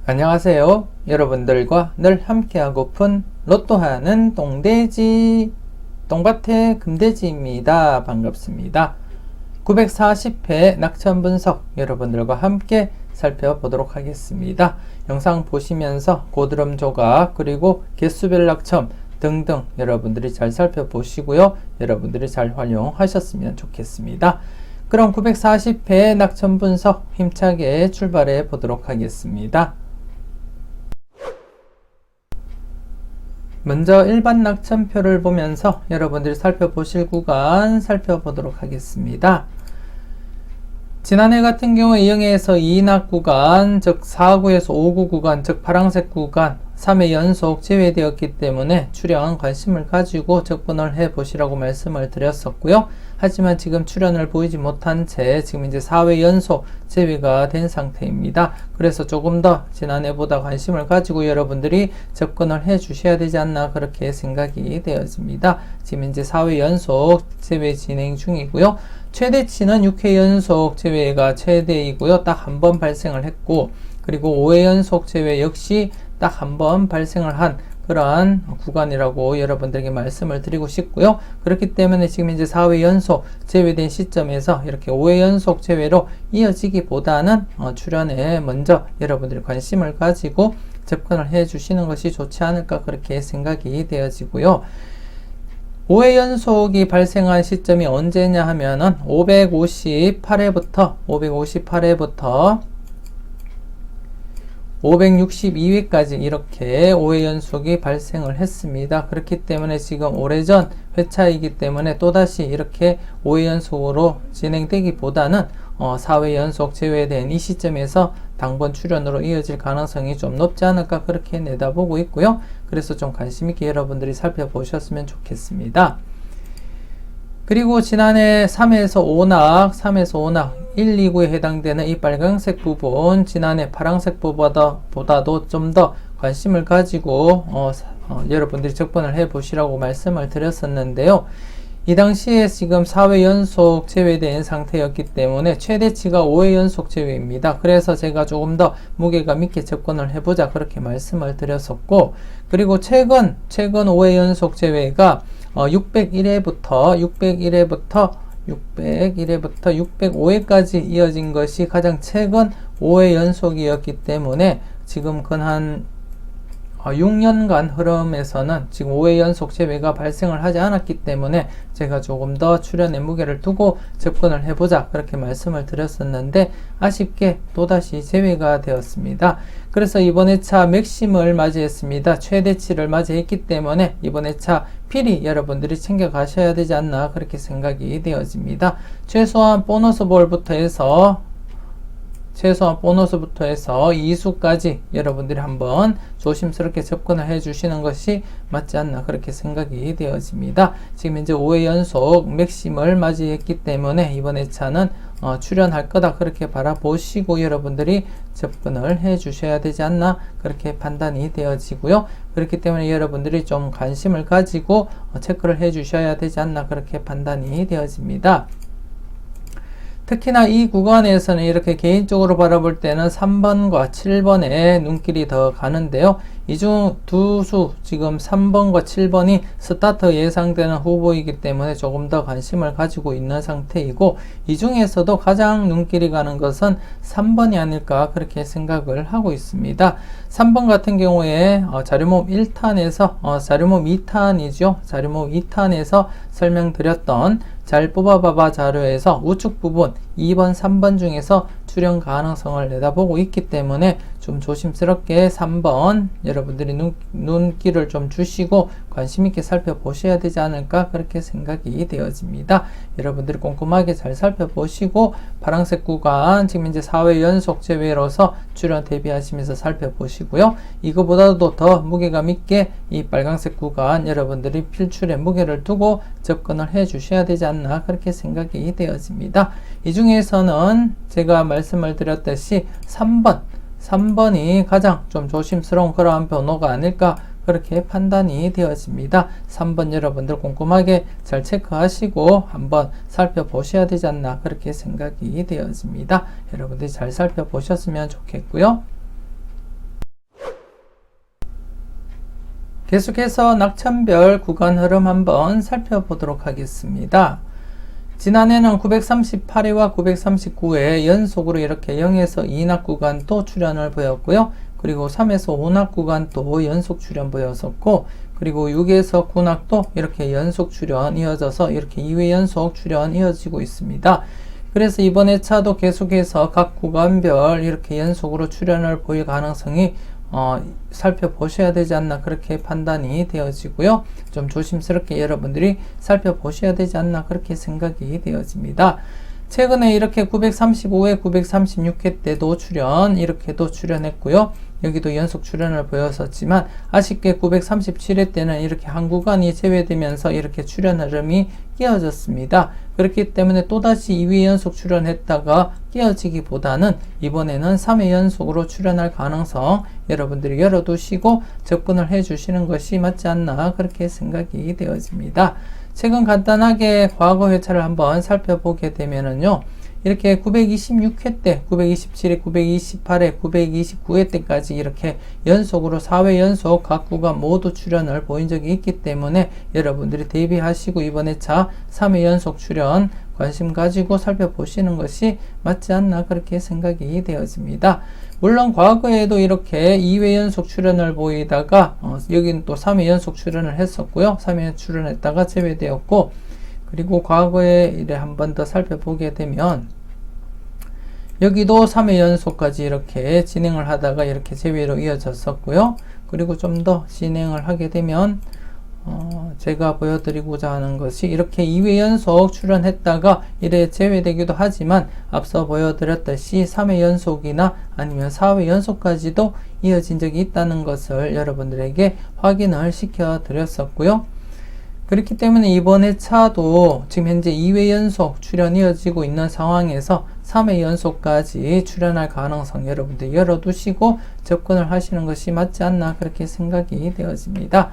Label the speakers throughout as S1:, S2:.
S1: 안녕하세요. 여러분들과 늘 함께하고픈 로또하는 똥돼지 똥밭의 금돼지입니다. 반갑습니다. 940회 낙천 분석 여러분들과 함께 살펴보도록 하겠습니다. 영상 보시면서 고드름 조각 그리고 개수별 낙천 등등 여러분들이 잘 살펴보시고요. 여러분들이 잘 활용하셨으면 좋겠습니다. 그럼 940회 낙천 분석 힘차게 출발해 보도록 하겠습니다. 먼저 일반 낙천표를 보면서 여러분들이 살펴보실 구간 살펴보도록 하겠습니다. 지난해 같은 경우에 0에서 2낙 구간, 즉 4구에서 5구 구간, 즉 파란색 구간 3회 연속 제외되었기 때문에 출연 관심을 가지고 접근을 해 보시라고 말씀을 드렸었고요. 하지만 지금 출연을 보이지 못한 채 지금 이제 4회 연속 제외가 된 상태입니다. 그래서 조금 더 지난해보다 관심을 가지고 여러분들이 접근을 해 주셔야 되지 않나 그렇게 생각이 되어집니다. 지금 이제 4회 연속 제외 진행 중이고요. 최대치는 6회 연속 제외가 최대이고요. 딱 한 번 발생을 했고, 그리고 5회 연속 제외 역시 딱 한 번 발생을 한 그러한 구간이라고 여러분들에게 말씀을 드리고 싶고요. 그렇기 때문에 지금 이제 4회 연속 제외된 시점에서 이렇게 5회 연속 제외로 이어지기보다는 출연에 먼저 여러분들이 관심을 가지고 접근을 해 주시는 것이 좋지 않을까 그렇게 생각이 되어지고요. 5회 연속이 발생한 시점이 언제냐 하면은 558회부터 562회까지 이렇게 5회 연속이 발생을 했습니다. 그렇기 때문에 지금 오래전 회차이기 때문에 또다시 이렇게 5회 연속으로 진행되기보다는 4회 연속 제외된 이 시점에서 당번 출연으로 이어질 가능성이 좀 높지 않을까 그렇게 내다보고 있고요. 그래서 좀 관심있게 여러분들이 살펴보셨으면 좋겠습니다. 그리고 지난해 3에서 5낙 1, 2구에 해당되는 이 빨간색 부분 지난해 파란색 부분보다도 좀 더 관심을 가지고 여러분들이 접근을 해 보시라고 말씀을 드렸었는데요. 이 당시에 지금 4회 연속 제외된 상태였기 때문에 최대치가 5회 연속 제외입니다. 그래서 제가 조금 더 무게감 있게 접근을 해보자 그렇게 말씀을 드렸었고, 그리고 최근 5회 연속 제외가 601회부터 605회까지 이어진 것이 가장 최근 5회 연속이었기 때문에 지금 근 6년간 흐름에서는 지금 5회 연속 제외가 발생을 하지 않았기 때문에 제가 조금 더 출연의 무게를 두고 접근을 해보자 그렇게 말씀을 드렸었는데 아쉽게 또다시 제외가 되었습니다. 그래서 이번 회차 맥심을 맞이했습니다. 최대치를 맞이했기 때문에 이번 회차 필히 여러분들이 챙겨 가셔야 되지 않나 그렇게 생각이 되어집니다. 최소한 보너스볼부터 해서 2수까지 여러분들이 한번 조심스럽게 접근을 해 주시는 것이 맞지 않나 그렇게 생각이 되어집니다. 지금 이제 5회 연속 맥심을 맞이했기 때문에 이번 회차는 출연할 거다 그렇게 바라보시고 여러분들이 접근을 해 주셔야 되지 않나 그렇게 판단이 되어지고요. 그렇기 때문에 여러분들이 좀 관심을 가지고 체크를 해 주셔야 되지 않나 그렇게 판단이 되어집니다. 특히나 이 구간에서는 이렇게 개인적으로 바라볼 때는 3번과 7번에 눈길이 더 가는데요. 이 중 두 수 지금 3번과 7번이 스타트 예상되는 후보이기 때문에 조금 더 관심을 가지고 있는 상태이고, 이 중에서도 가장 눈길이 가는 것은 3번이 아닐까 그렇게 생각을 하고 있습니다. 3번 같은 경우에 자료모음 1탄에서 자료모음 2탄이죠. 자료모음 2탄에서 설명드렸던 잘 뽑아봐봐 자료에서 우측 부분 2번, 3번 중에서 출연 가능성을 내다보고 있기 때문에 좀 조심스럽게 3번 여러분들이 눈길을 좀 주시고 관심있게 살펴보셔야 되지 않을까 그렇게 생각이 되어집니다. 여러분들이 꼼꼼하게 잘 살펴보시고 파란색 구간 지금 이제 4회 연속 제외로서 출연 대비하시면서 살펴보시고요. 이거보다도 더 무게감 있게 이 빨간색 구간 여러분들이 필출에 무게를 두고 접근을 해 주셔야 되지 않나 그렇게 생각이 되어집니다. 이 중에서는 제가 말씀을 드렸듯이 3번이 가장 좀 조심스러운 그러한 번호가 아닐까 그렇게 판단이 되어집니다. 3번 여러분들 꼼꼼하게 잘 체크하시고 한번 살펴보셔야 되지 않나 그렇게 생각이 되어집니다. 여러분들이 잘 살펴보셨으면 좋겠고요. 계속해서 낙천별 구간 흐름 한번 살펴보도록 하겠습니다. 지난해는 938회와 939회 연속으로 이렇게 0에서 2낙 구간도 출현을 보였고요. 그리고 3에서 5낙 구간도 연속 출현 보였었고, 그리고 6에서 9낙도 이렇게 연속 출현 이어져서 이렇게 2회 연속 출현 이어지고 있습니다. 그래서 이번 회차도 계속해서 각 구간별 이렇게 연속으로 출현을 보일 가능성이 살펴보셔야 되지 않나 그렇게 판단이 되어지고요. 좀 조심스럽게 여러분들이 살펴보셔야 되지 않나 그렇게 생각이 되어집니다. 최근에 이렇게 935회, 936회 때도 이렇게도 출연했고요. 여기도 연속 출연을 보였었지만 아쉽게 937회 때는 이렇게 한 구간이 제외되면서 이렇게 출연 흐름이 깨어졌습니다. 그렇기 때문에 또다시 2회 연속 출연했다가 깨어지기보다는 이번에는 3회 연속으로 출연할 가능성 여러분들이 열어두시고 접근을 해 주시는 것이 맞지 않나 그렇게 생각이 되어집니다. 최근 간단하게 과거 회차를 한번 살펴보게 되면은요. 이렇게 926회 때, 927회, 928회, 929회 때까지 이렇게 연속으로 4회 연속 각 구간 모두 출연을 보인 적이 있기 때문에 여러분들이 대비하시고 이번 회차 3회 연속 출연 관심 가지고 살펴보시는 것이 맞지 않나 그렇게 생각이 되어집니다. 물론 과거에도 이렇게 2회 연속 출연을 보이다가 여기는 또 3회 연속 출연을 했었고요. 3회 출연했다가 제외되었고, 그리고 과거에 이래 한 번 더 살펴보게 되면 여기도 3회 연속까지 이렇게 진행을 하다가 이렇게 제외로 이어졌었고요. 그리고 좀 더 진행을 하게 되면 제가 보여드리고자 하는 것이 이렇게 2회 연속 출연했다가 이래 제외되기도 하지만 앞서 보여드렸듯이 3회 연속이나 아니면 4회 연속까지도 이어진 적이 있다는 것을 여러분들에게 확인을 시켜 드렸었고요. 그렇기 때문에 이번 회차도 지금 현재 2회 연속 출연 이어지고 있는 상황에서 3회 연속까지 출연할 가능성 여러분들 열어두시고 접근을 하시는 것이 맞지 않나 그렇게 생각이 되어집니다.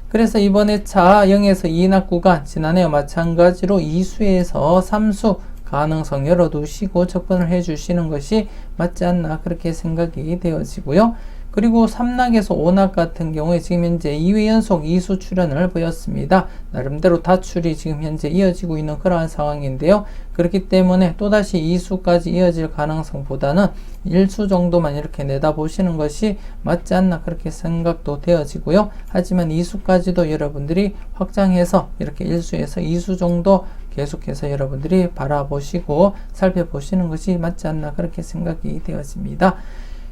S1: 그래서 이번 회차 0에서 2낙 구간 지난해와 마찬가지로 2수에서 3수 가능성 열어두시고 접근을 해 주시는 것이 맞지 않나 그렇게 생각이 되어지고요. 그리고 3낙에서 5낙 같은 경우에 지금 현재 2회 연속 2수 출연을 보였습니다. 나름대로 다출이 지금 현재 이어지고 있는 그러한 상황인데요. 그렇기 때문에 또다시 2수까지 이어질 가능성보다는 1수 정도만 이렇게 내다보시는 것이 맞지 않나 그렇게 생각도 되어지고요. 하지만 2수까지도 여러분들이 확장해서 이렇게 1수에서 2수 정도 계속해서 여러분들이 바라보시고 살펴보시는 것이 맞지 않나 그렇게 생각이 되어집니다.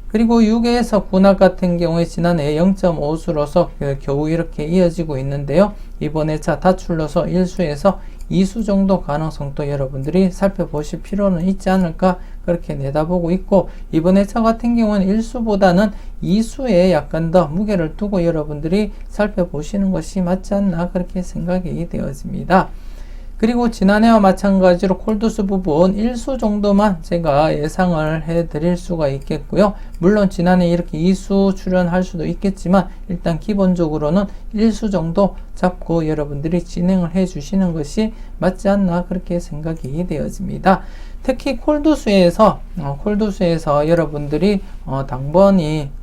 S1: 그리고 6에서 9낙 같은 경우에 지난해 0.5수로서 겨우 이렇게 이어지고 있는데요. 이번 회차 다출로서 1수에서 2수 정도 가능성도 여러분들이 살펴보실 필요는 있지 않을까 그렇게 내다보고 있고, 이번 회차 같은 경우는 1수보다는 2수에 약간 더 무게를 두고 여러분들이 살펴보시는 것이 맞지 않나 그렇게 생각이 되어집니다. 그리고 지난해와 마찬가지로 콜두스 부분 1수 정도만 제가 예상을 해 드릴 수가 있겠고요. 물론 지난해 이렇게 2수 출연할 수도 있겠지만 일단 기본적으로는 1수 정도 잡고 여러분들이 진행을 해 주시는 것이 맞지 않나 그렇게 생각이 되어집니다. 특히 콜두스에서 여러분들이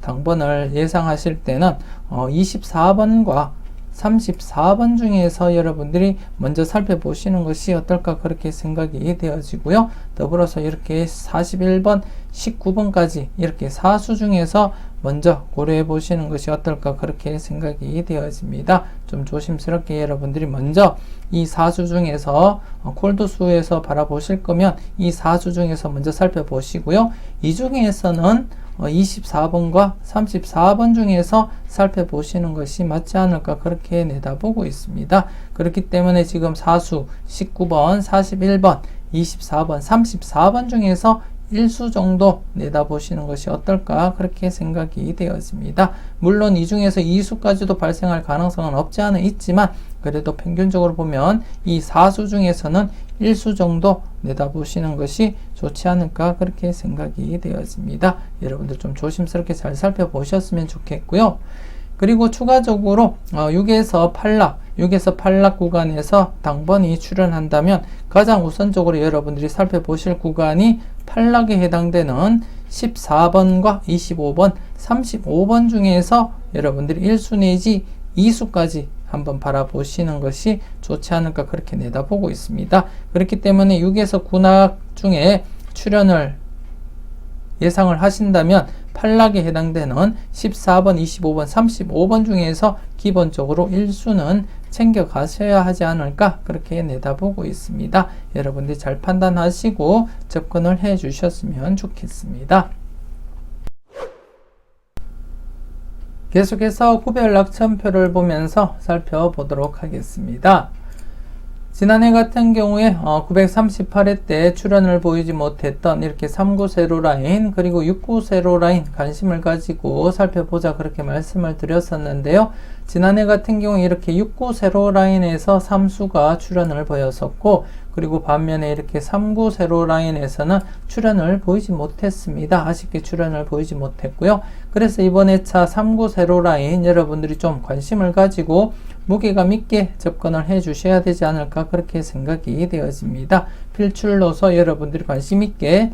S1: 당번을 예상하실 때는 24번과 34번 중에서 여러분들이 먼저 살펴보시는 것이 어떨까 그렇게 생각이 되어지고요. 더불어서 이렇게 41번, 19번까지 이렇게 4수 중에서 먼저 고려해 보시는 것이 어떨까 그렇게 생각이 되어집니다. 좀 조심스럽게 여러분들이 먼저 이 4수 중에서 콜드수에서 바라보실 거면 이 4수 중에서 먼저 살펴보시고요. 이 중에서는 24번과 34번 중에서 살펴보시는 것이 맞지 않을까 그렇게 내다보고 있습니다. 그렇기 때문에 지금 4수, 19번, 41번, 24번, 34번 중에서 1수 정도 내다보시는 것이 어떨까 그렇게 생각이 되어집니다. 물론 이 중에서 2수까지도 발생할 가능성은 없지 않아 있지만 그래도 평균적으로 보면 이 4수 중에서는 1수 정도 내다보시는 것이 좋지 않을까 그렇게 생각이 되어집니다. 여러분들 좀 조심스럽게 잘 살펴보셨으면 좋겠고요. 그리고 추가적으로 6에서 8락 구간에서 당번이 출현한다면 가장 우선적으로 여러분들이 살펴보실 구간이 8락에 해당되는 14번과 25번, 35번 중에서 여러분들이 1수 내지 2수까지 한번 바라보시는 것이 좋지 않을까 그렇게 내다보고 있습니다. 그렇기 때문에 6에서 9낙 중에 출현을 예상을 하신다면 8낙에 해당되는 14번, 25번, 35번 중에서 기본적으로 1수는 챙겨 가셔야 하지 않을까 그렇게 내다보고 있습니다. 여러분들이 잘 판단하시고 접근을 해 주셨으면 좋겠습니다. 계속해서 구별 낙천표를 보면서 살펴보도록 하겠습니다. 지난해 같은 경우에 938회 때 출현을 보이지 못했던 이렇게 3구 세로라인 그리고 6구 세로라인 관심을 가지고 살펴보자 그렇게 말씀을 드렸었는데요. 지난해 같은 경우에 이렇게 6구 세로라인에서 3수가 출현을 보였었고 그리고 반면에 이렇게 3구 세로라인에서는 출현을 보이지 못했습니다. 아쉽게 출현을 보이지 못했고요. 그래서 이번 회차 3구 세로라인 여러분들이 좀 관심을 가지고 무게감 있게 접근을 해 주셔야 되지 않을까 그렇게 생각이 되어집니다. 필출로서 여러분들이 관심 있게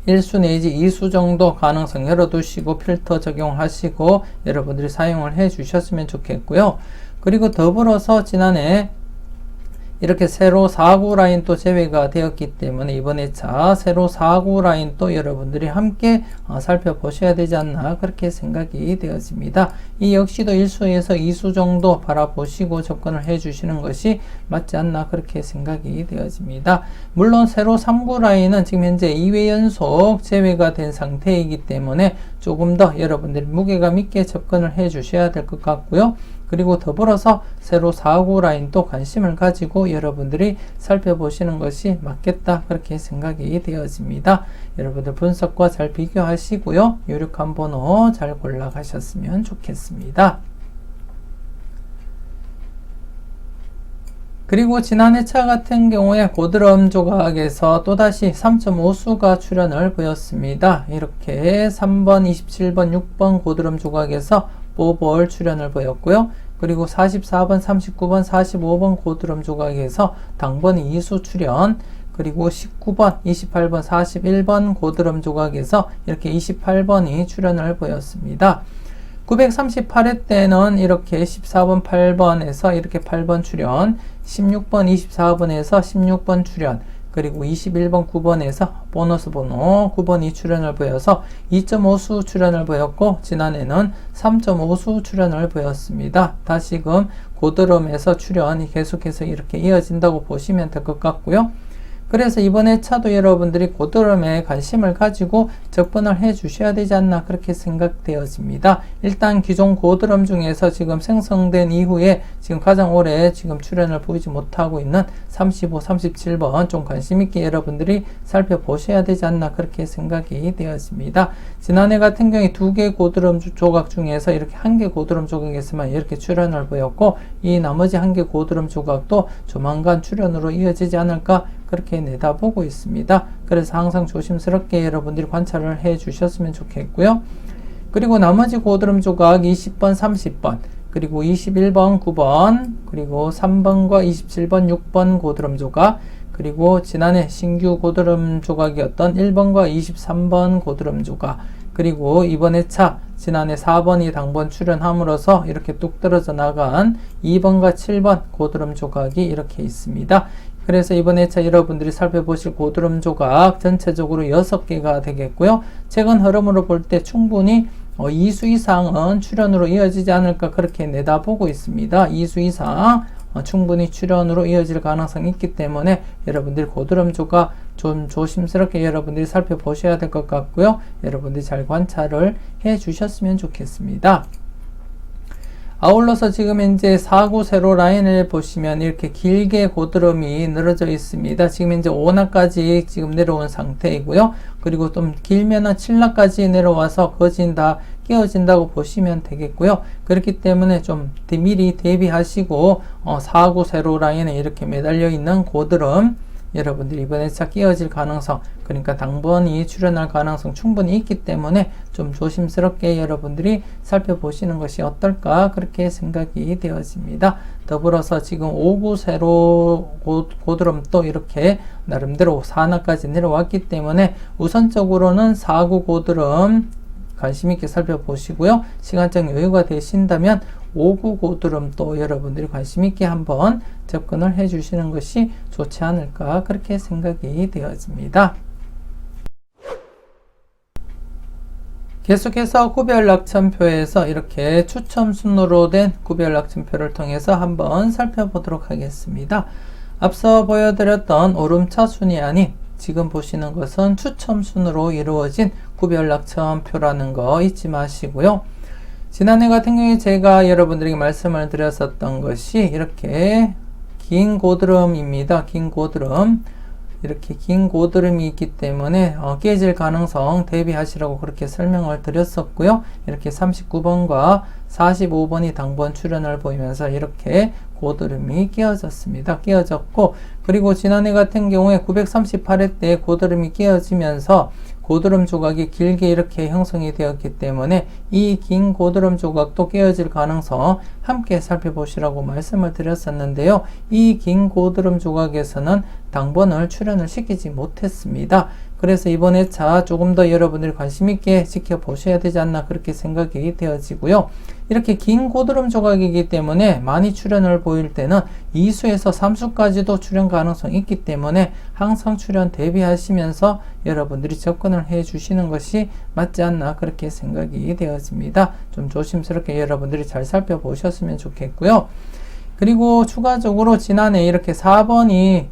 S1: 1수 내지 2수 정도 가능성 열어두시고 필터 적용하시고 여러분들이 사용을 해 주셨으면 좋겠고요. 그리고 더불어서 지난해 이렇게 세로 4구 라인 또 제외가 되었기 때문에 이번 회차 세로 4구 라인 또 여러분들이 함께 살펴보셔야 되지 않나 그렇게 생각이 되어집니다. 이 역시도 1수에서 2수 정도 바라보시고 접근을 해 주시는 것이 맞지 않나 그렇게 생각이 되어집니다. 물론 세로 3구 라인은 지금 현재 2회 연속 제외가 된 상태이기 때문에 조금 더 여러분들이 무게감 있게 접근을 해 주셔야 될 것 같고요. 그리고 더불어서 세로 4구 라인도 관심을 가지고 여러분들이 살펴보시는 것이 맞겠다 그렇게 생각이 되어집니다. 여러분들 분석과 잘 비교하시고요. 유력한 번호 잘 골라가셨으면 좋겠습니다. 그리고 지난 회차 같은 경우에 고드럼 조각에서 또다시 3.5수가 출현을 보였습니다. 이렇게 3번, 27번, 6번 고드럼 조각에서 뽀볼 출현을 보였고요. 그리고 44번, 39번, 45번 고드럼 조각에서 당번이 2수 출현, 그리고 19번, 28번, 41번 고드럼 조각에서 이렇게 28번이 출현을 보였습니다. 938회 때는 이렇게 14번, 8번에서 이렇게 8번 출현, 16번, 24번에서 16번 출현, 그리고 21번, 9번에서 보너스 번호 9번이 출현을 보여서 2.5수 출현을 보였고 지난해는 3.5수 출현을 보였습니다. 다시금 고드럼에서 출현이 계속해서 이렇게 이어진다고 보시면 될 것 같고요. 그래서 이번 회차도 여러분들이 고드럼에 관심을 가지고 접근을 해 주셔야 되지 않나 그렇게 생각되어집니다. 일단 기존 고드럼 중에서 지금 생성된 이후에 지금 가장 오래 지금 출현을 보이지 못하고 있는 35, 37번 좀 관심 있게 여러분들이 살펴보셔야 되지 않나 그렇게 생각이 되어집니다. 지난해 같은 경우에 2개 고드럼 조각 중에서 이렇게 1개 고드럼 조각에서만 이렇게 출현을 보였고 이 나머지 1개 고드럼 조각도 조만간 출현으로 이어지지 않을까 그렇게 내다보고 있습니다. 그래서 항상 조심스럽게 여러분들이 관찰을 해 주셨으면 좋겠고요. 그리고 나머지 고드럼 조각 20번, 30번, 그리고 21번, 9번, 그리고 3번과 27번, 6번 고드럼 조각, 그리고 지난해 신규 고드럼 조각이었던 1번과 23번 고드럼 조각, 그리고 이번 회차 지난해 4번이 당번 출현함으로써 이렇게 뚝 떨어져 나간 2번과 7번 고드럼 조각이 이렇게 있습니다. 그래서 이번 회차 여러분들이 살펴보실 고드럼 조각 전체적으로 6개가 되겠고요. 최근 흐름으로 볼 때 충분히 2수 이상은 출현으로 이어지지 않을까 그렇게 내다보고 있습니다. 2수 이상 충분히 출현으로 이어질 가능성이 있기 때문에 여러분들이 고드럼 조각 좀 조심스럽게 여러분들이 살펴보셔야 될 것 같고요. 여러분들이 잘 관찰을 해 주셨으면 좋겠습니다. 아울러서 지금 현재 4구 세로 라인을 보시면 이렇게 길게 고드럼이 늘어져 있습니다. 지금 현재 5낙까지 지금 내려온 상태이고요. 그리고 좀 길면은 7낙까지 내려와서 거진 다 끼어진다고 보시면 되겠고요. 그렇기 때문에 좀 미리 대비하시고 4구 세로 라인에 이렇게 매달려 있는 고드럼 여러분들이 이번 회차 끼어질 가능성, 그러니까 당번이 출현할 가능성 충분히 있기 때문에 좀 조심스럽게 여러분들이 살펴보시는 것이 어떨까 그렇게 생각이 되어집니다. 더불어서 지금 5구 세로 고드럼도 이렇게 나름대로 4낙까지 내려왔기 때문에 우선적으로는 4구 고드럼 관심 있게 살펴보시고요. 시간적 여유가 되신다면 5구 고드름도 여러분들이 관심 있게 한번 접근을 해 주시는 것이 좋지 않을까 그렇게 생각이 되어집니다. 계속해서 구별낙천표에서 이렇게 추첨 순으로 된 구별낙천표를 통해서 한번 살펴보도록 하겠습니다. 앞서 보여드렸던 오름차 순이 아닌 지금 보시는 것은 추첨 순으로 이루어진 구별낙천표라는 거 잊지 마시고요. 지난해 같은 경우에 제가 여러분들에게 말씀을 드렸었던 것이 이렇게 긴 고드름입니다. 긴 고드름. 이렇게 긴 고드름이 있기 때문에 깨질 가능성 대비하시라고 그렇게 설명을 드렸었고요. 이렇게 39번과 45번이 당번 출현을 보이면서 이렇게 고드름이 끼어졌습니다. 끼어졌고, 그리고 지난해 같은 경우에 938회 때 고드름이 끼어지면서 고드름 조각이 길게 이렇게 형성이 되었기 때문에 이 긴 고드름 조각도 깨어질 가능성 함께 살펴보시라고 말씀을 드렸었는데요. 이 긴 고드름 조각에서는 당번을 출현을 시키지 못했습니다. 그래서 이번 회차 조금 더 여러분들이 관심 있게 지켜보셔야 되지 않나 그렇게 생각이 되어지고요. 이렇게 긴 고드름 조각이기 때문에 많이 출현을 보일 때는 2수에서 3수까지도 출현 가능성이 있기 때문에 항상 출현 대비하시면서 여러분들이 접근을 해 주시는 것이 맞지 않나 그렇게 생각이 되어집니다. 좀 조심스럽게 여러분들이 잘 살펴보셨으면 좋겠고요. 그리고 추가적으로 지난해 이렇게 4번이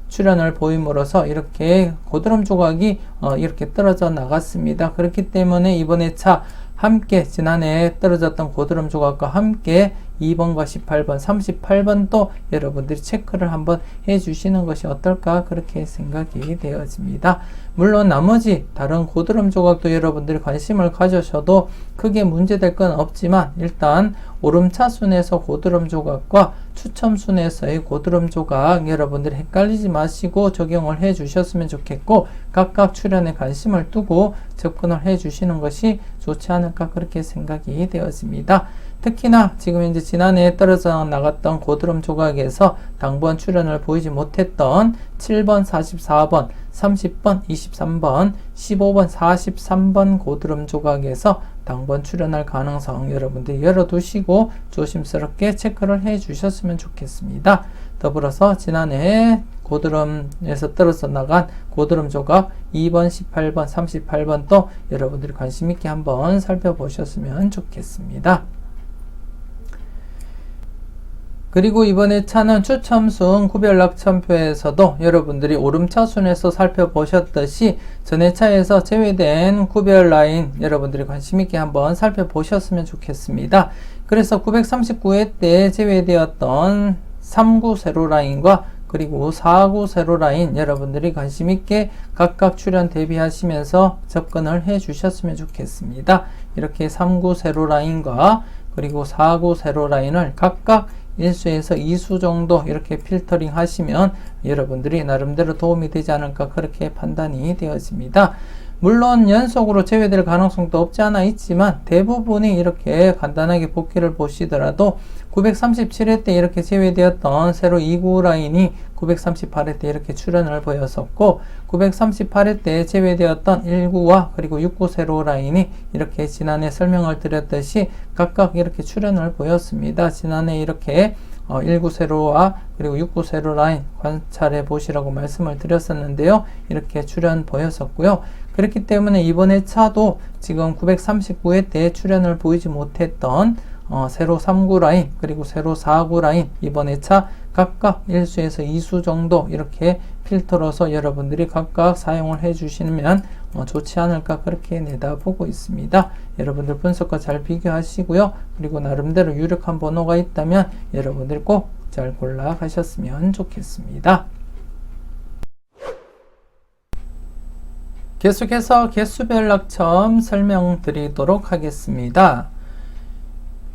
S1: 출현을 보임으로써 이렇게 고드름 조각이 이렇게 떨어져 나갔습니다. 그렇기 때문에 이번 회차 함께 지난해 떨어졌던 고드름 조각과 함께 2번과 18번, 38번도 여러분들이 체크를 한번 해주시는 것이 어떨까 그렇게 생각이 되어집니다. 물론 나머지 다른 고드름 조각도 여러분들이 관심을 가져셔도 크게 문제될 건 없지만 일단 오름차순에서 고드름 조각과 추첨순에서의 고드름 조각 여러분들이 헷갈리지 마시고 적용을 해 주셨으면 좋겠고 각각 출현에 관심을 두고 접근을 해 주시는 것이 좋지 않을까 그렇게 생각이 되어집니다. 특히나 지금 이제 지난해 떨어져 나갔던 고드름 조각에서 당번 출현을 보이지 못했던 7번, 44번, 30번, 23번, 15번, 43번 고드름 조각에서 당번 출현할 가능성 여러분들이 열어두시고 조심스럽게 체크를 해 주셨으면 좋겠습니다. 더불어서 지난해 고드름에서 떨어져 나간 고드름 조각 2번, 18번, 38번도 여러분들이 관심 있게 한번 살펴보셨으면 좋겠습니다. 그리고 이번 회차는 추첨순 구별낙천표에서도 여러분들이 오름차순에서 살펴보셨듯이 전 회차에서 제외된 구별라인 여러분들이 관심있게 한번 살펴보셨으면 좋겠습니다. 그래서 939회 때 제외되었던 3구 세로라인과 그리고 4구 세로라인 여러분들이 관심있게 각각 출현 대비하시면서 접근을 해 주셨으면 좋겠습니다. 이렇게 3구 세로라인과 그리고 4구 세로라인을 각각 1수에서 2수 정도 이렇게 필터링 하시면 여러분들이 나름대로 도움이 되지 않을까 그렇게 판단이 되어집니다. 물론 연속으로 제외될 가능성도 없지 않아 있지만 대부분이 이렇게 간단하게 복귀를 보시더라도 937회 때 이렇게 제외되었던 세로 2구 라인이 938회 때 이렇게 출현을 보였었고 938회 때 제외되었던 1구와 그리고 6구 세로 라인이 이렇게 지난해 설명을 드렸듯이 각각 이렇게 출현을 보였습니다. 지난해 이렇게 1구 세로와 그리고 6구 세로 라인 관찰해 보시라고 말씀을 드렸었는데요. 이렇게 출현 보였었고요. 그렇기 때문에 이번 회차도 지금 939회 때 출현을 보이지 못했던 세로 3구 라인 그리고 세로 4구 라인 이번 회차 각각 1수에서 2수 정도 이렇게 필터로서 여러분들이 각각 사용을 해 주시면 좋지 않을까 그렇게 내다보고 있습니다. 여러분들 분석과 잘 비교하시고요. 그리고 나름대로 유력한 번호가 있다면 여러분들 꼭 잘 골라 가셨으면 좋겠습니다. 계속해서 개수별 낙첨 설명드리도록 하겠습니다.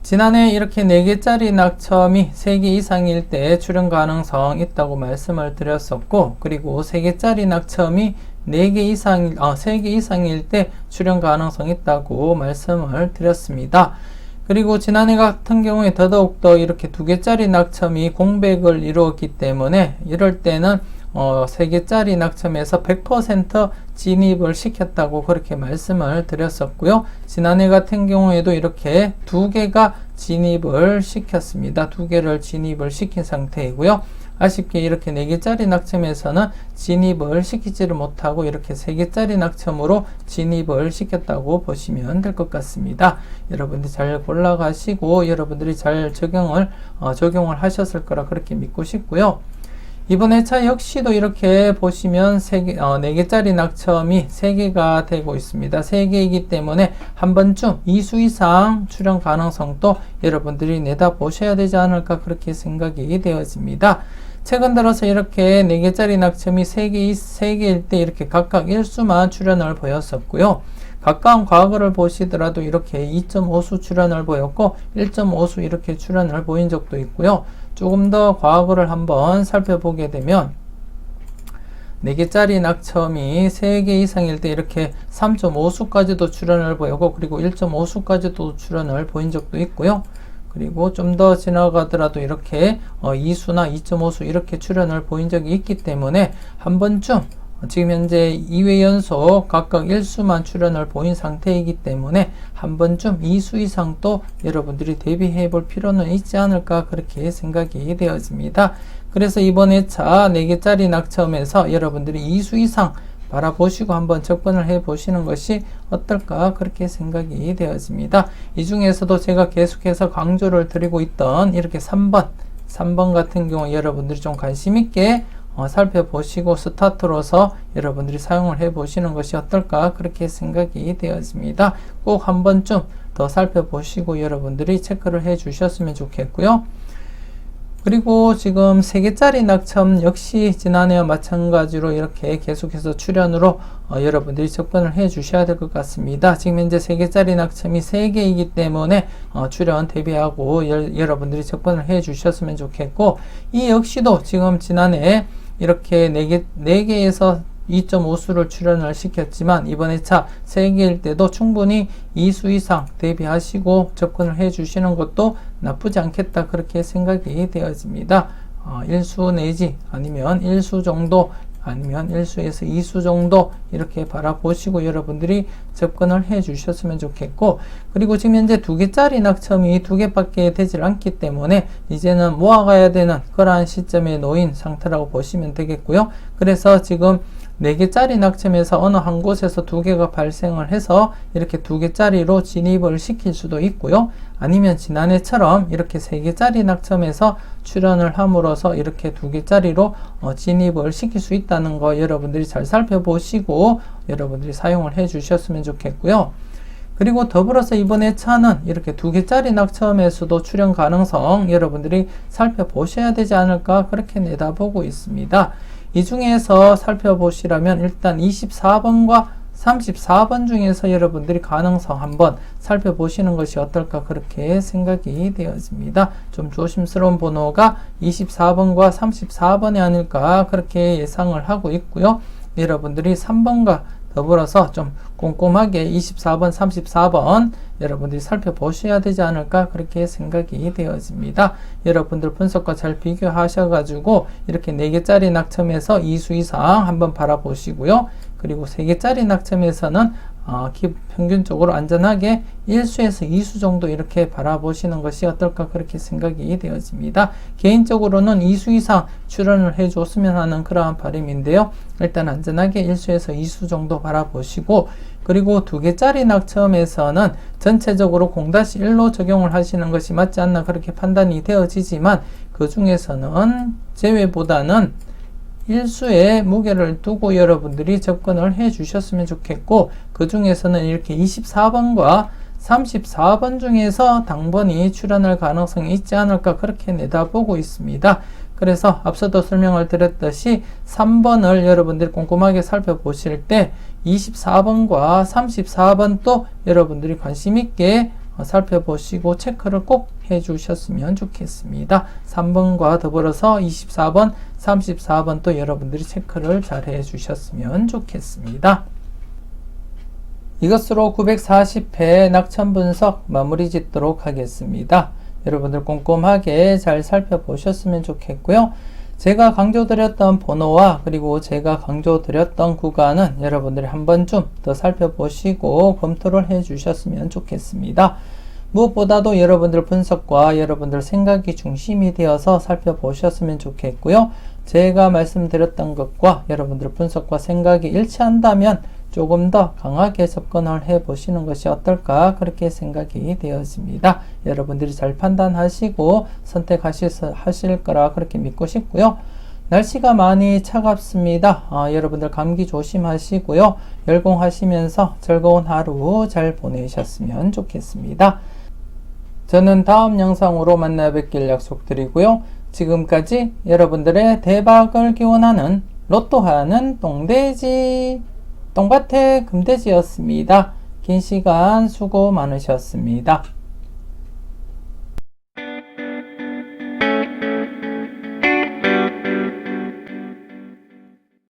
S1: 지난해 이렇게 4개짜리 낙첨이 3개 이상일 때 출현 가능성 있다고 말씀을 드렸었고 그리고 3개짜리 낙첨이 3개 이상일 때 출현 가능성 있다고 말씀을 드렸습니다. 그리고 지난해 같은 경우에 더더욱더 이렇게 2개짜리 낙첨이 공백을 이루었기 때문에 이럴 때는 3개짜리 낙첨에서 100% 진입을 시켰다고 그렇게 말씀을 드렸었고요. 지난해 같은 경우에도 이렇게 2개가 진입을 시켰습니다. 두 개를 진입을 시킨 상태이고요. 아쉽게 이렇게 4개짜리 낙첨에서는 진입을 시키지를 못하고 이렇게 3개짜리 낙첨으로 진입을 시켰다고 보시면 될 것 같습니다. 여러분들 잘 골라가시고 여러분들이 잘 적용을 하셨을 거라 그렇게 믿고 싶고요. 이번 회차 역시도 이렇게 보시면 4개짜리 낙첨이 3개가 되고 있습니다. 3개이기 때문에 한 번쯤 2수 이상 출연 가능성도 여러분들이 내다보셔야 되지 않을까 그렇게 생각이 되어집니다. 최근 들어서 이렇게 4개짜리 낙첨이 3개일 때 이렇게 각각 1수만 출연을 보였었고요. 가까운 과거를 보시더라도 이렇게 2.5수 출연을 보였고 1.5수 이렇게 출연을 보인 적도 있고요. 조금 더 과거를 한번 살펴보게 되면 4개짜리 낙첨이 3개 이상일 때 이렇게 3.5수까지도 출연을 보이고 그리고 1.5수까지도 출연을 보인 적도 있고요. 그리고 좀 더 지나가더라도 이렇게 2수나 2.5수 이렇게 출연을 보인 적이 있기 때문에 한 번쯤 지금 현재 2회 연속 각각 1수만 출연을 보인 상태이기 때문에 한 번쯤 2수 이상 또 여러분들이 대비해 볼 필요는 있지 않을까 그렇게 생각이 되어집니다. 그래서 이번 회차 4개짜리 낙첨에서 여러분들이 2수 이상 바라보시고 한번 접근을 해 보시는 것이 어떨까 그렇게 생각이 되어집니다. 이 중에서도 제가 계속해서 강조를 드리고 있던 이렇게 3번 같은 경우 여러분들이 좀 관심 있게 살펴보시고 스타트로서 여러분들이 사용을 해 보시는 것이 어떨까 그렇게 생각이 되어집니다. 꼭 한 번쯤 더 살펴보시고 여러분들이 체크를 해 주셨으면 좋겠고요. 그리고 지금 3개짜리 낙첨 역시 지난해와 마찬가지로 이렇게 계속해서 출연으로 여러분들이 접근을 해 주셔야 될 것 같습니다. 지금 현재 3개짜리 낙첨이 3개이기 때문에 출연 대비하고 여러분들이 접근을 해 주셨으면 좋겠고, 이 역시도 지금 지난해 이렇게 4개에서 2.5수를 출연을 시켰지만 이번 회차 3개일 때도 충분히 2수 이상 대비하시고 접근을 해 주시는 것도 나쁘지 않겠다 그렇게 생각이 되어집니다. 1수 내지 아니면 1수 정도 아니면 1수에서 2수 정도 이렇게 바라보시고 여러분들이 접근을 해 주셨으면 좋겠고, 그리고 지금 현재 2개짜리 낙첨이 2개밖에 되질 않기 때문에 이제는 모아가야 되는 그러한 시점에 놓인 상태라고 보시면 되겠고요. 그래서 지금 4개짜리 낙첨에서 어느 한 곳에서 2개가 발생을 해서 이렇게 2개짜리로 진입을 시킬 수도 있고요. 아니면 지난해처럼 이렇게 3개짜리 낙첨에서 출연을 함으로써 이렇게 2개짜리로 진입을 시킬 수 있다는 거 여러분들이 잘 살펴보시고 여러분들이 사용을 해 주셨으면 좋겠고요. 그리고 더불어서 이번 회차는 이렇게 2개짜리 낙첨에서도 출연 가능성 여러분들이 살펴보셔야 되지 않을까 그렇게 내다보고 있습니다. 이 중에서 살펴보시라면 일단 24번과 34번 중에서 여러분들이 가능성 한번 살펴보시는 것이 어떨까 그렇게 생각이 되어집니다. 좀 조심스러운 번호가 24번과 34번이 아닐까 그렇게 예상을 하고 있고요. 여러분들이 3번과 더불어서 좀 꼼꼼하게 24번, 34번 여러분들이 살펴보셔야 되지 않을까 그렇게 생각이 되어집니다. 여러분들 분석과 잘 비교하셔가지고 이렇게 4개짜리 낙첨에서 2수 이상 한번 바라보시고요. 그리고 3개짜리 낙첨에서는 평균적으로 안전하게 1수에서 2수 정도 이렇게 바라보시는 것이 어떨까 그렇게 생각이 되어집니다. 개인적으로는 2수 이상 출연을 해줬으면 하는 그러한 바람인데요. 일단 안전하게 1수에서 2수 정도 바라보시고, 그리고 2개짜리 낙첨에서는 전체적으로 0-1로 적용을 하시는 것이 맞지 않나 그렇게 판단이 되어지지만 그 중에서는 제외보다는 1수에 무게를 두고 여러분들이 접근을 해 주셨으면 좋겠고, 그 중에서는 이렇게 24번과 34번 중에서 당번이 출연할 가능성이 있지 않을까 그렇게 내다보고 있습니다. 그래서 앞서도 설명을 드렸듯이 3번을 여러분들이 꼼꼼하게 살펴보실 때 24번과 34번 또 여러분들이 관심 있게 살펴보시고 체크를 꼭 해주셨으면 좋겠습니다. 3번과 더불어서 24번, 34번 또 여러분들이 체크를 잘 해주셨으면 좋겠습니다. 이것으로 940회 낙첨 분석 마무리 짓도록 하겠습니다. 여러분들 꼼꼼하게 잘 살펴보셨으면 좋겠고요. 제가 강조드렸던 번호와 그리고 제가 강조드렸던 구간은 여러분들이 한 번쯤 더 살펴보시고 검토를 해 주셨으면 좋겠습니다. 무엇보다도 여러분들 분석과 여러분들 생각이 중심이 되어서 살펴보셨으면 좋겠고요. 제가 말씀드렸던 것과 여러분들 분석과 생각이 일치한다면 조금 더 강하게 접근을 해 보시는 것이 어떨까 그렇게 생각이 되어집니다. 여러분들이 잘 판단하시고 선택하실 거라 그렇게 믿고 싶고요. 날씨가 많이 차갑습니다. 여러분들 감기 조심하시고요. 열공하시면서 즐거운 하루 잘 보내셨으면 좋겠습니다. 저는 다음 영상으로 만나 뵙길 약속드리고요. 지금까지 여러분들의 대박을 기원하는 로또하는 똥돼지 똥밭의 금돼지였습니다. 긴 시간 수고 많으셨습니다.